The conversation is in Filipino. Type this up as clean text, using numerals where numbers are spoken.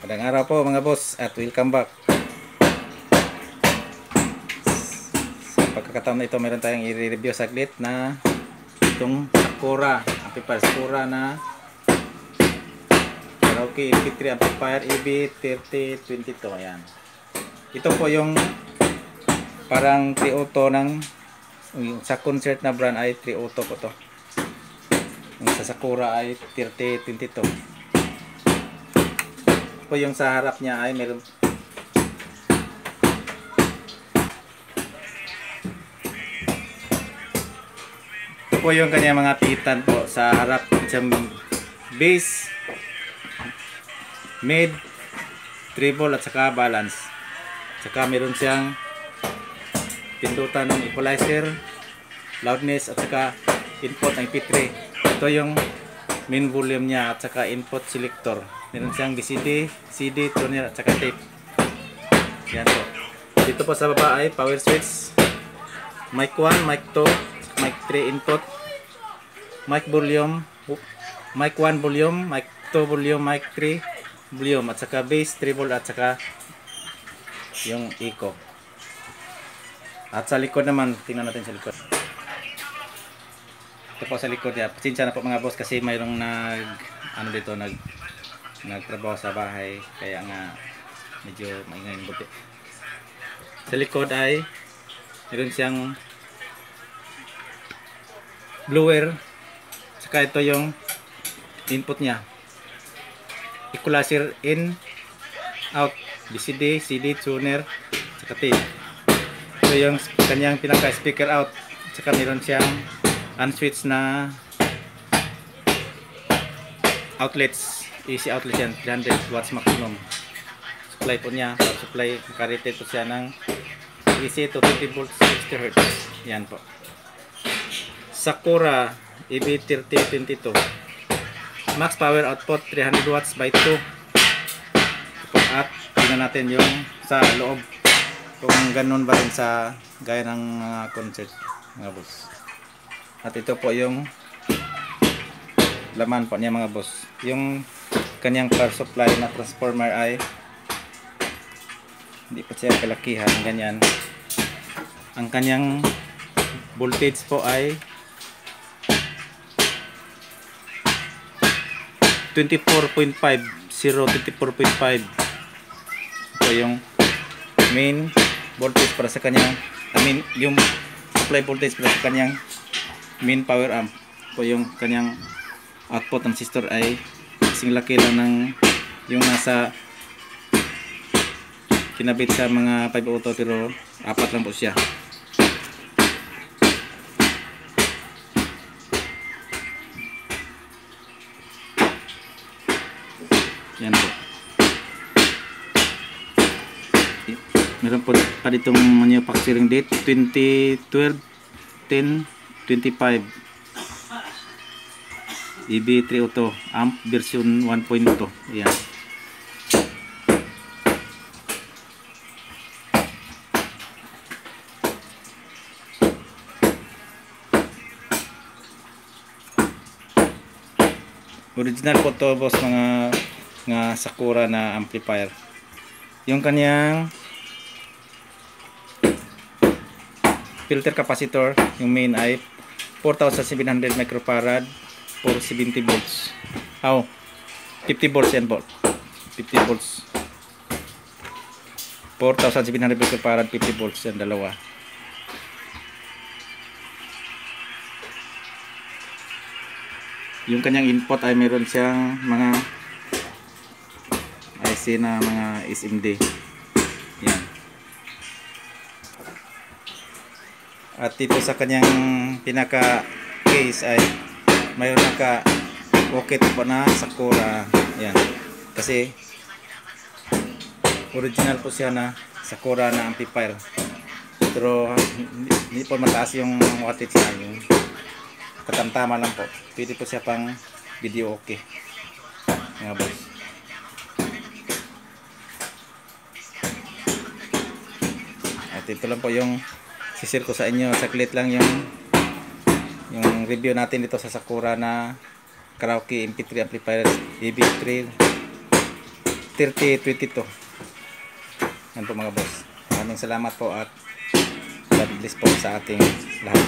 Magandang araw po mga boss at welcome back. Sa pagkakataon na ito, meron tayong i-review saglit na itong Sakura amplifier, Sakura na Karaoke MP3 amplifier EB3022. Ayan. Ito po yung parang 3 auto ng sa concert na brand ay 3 auto po to. Yung sa Sakura ay 3022. Po yung sa harap niya ay meron po yung kanya mga pitan po sa harap, siyang bass, mid, treble at saka balance. Saka meron siyang pindutan ng equalizer, loudness at saka input ng MP3. Ito yung main volume niya at saka input selector. Meron siyang VCD, CD, tuner at saka tape. Yan po. Dito po sa baba ay power switch, mic 1, mic 2, mic 3 input, mic volume, mic 1 volume, mic 2 volume, mic 3 volume at saka bass, treble at saka yung echo. At sa likod naman, tingnan natin sa likod. Ito po sa likod niya. Pasensya na po mga boss kasi mayroong nagtrabaho sa bahay kaya nga medyo maingay ng buti. Sa likod ay meron siyang blower, saka ito yung input niya, equalizer in, out, VCD, CD, tuner, saka tape. Ito yung kanyang pinaka speaker out, saka meron siyang unswitch na outlets, AC outlet yan, 300 watts maximum supply po niya. Power supply, nakarated po siya ng AC to 20 volts 60 Hz. Yan po, Sakura EB3022, max power output 300 watts by 2. At tingnan natin yung sa loob kung ganun ba rin sa gaya ng concert mga boss. At ito po yung laman po niya mga boss. Yung kanyang power supply na transformer ay hindi pa siya kalakihan, ganyan. Ang kanyang voltage po ay 24.5, 24.5. Ito yung main voltage para sa kanyang, yung supply voltage para sa kanyang main power amp. Po yung kanyang output ng resistor ay kasing laki lang ng yung nasa kinabit sa mga 5 auto, pero 4 lang po siya. Yan po. Meron po pa ditong manufacturing date 2012 10/25 EB3 auto amp version 1.2. Ayan. Original po to boss, mga Sakura na amplifier. Yung kanyang filter capacitor, yung main ay 4,700 microfarad for 70 volts. 50 volts yan po. 50 volts. 4,700 microfarad, 50 volts yan, dalawa. Yung kanyang input ay meron siyang mga IC na mga SMD. Yan. At dito sa kanyang pinaka case ay mayroon naka pocket po na Sakura. Yan. Kasi original po siya na Sakura na amplifier. Pero hindi po mataas yung wattage niya, yung katamtama lang po. Pwede po siya pang video okay mga boss. At ito lang po yung sisir ko sa inyo, saglit lang yung review natin dito sa Sakura na Karaoke MP3 amplifier EB3 3022. Yan po mga boss. Maraming salamat po at God bless po sa ating lahat.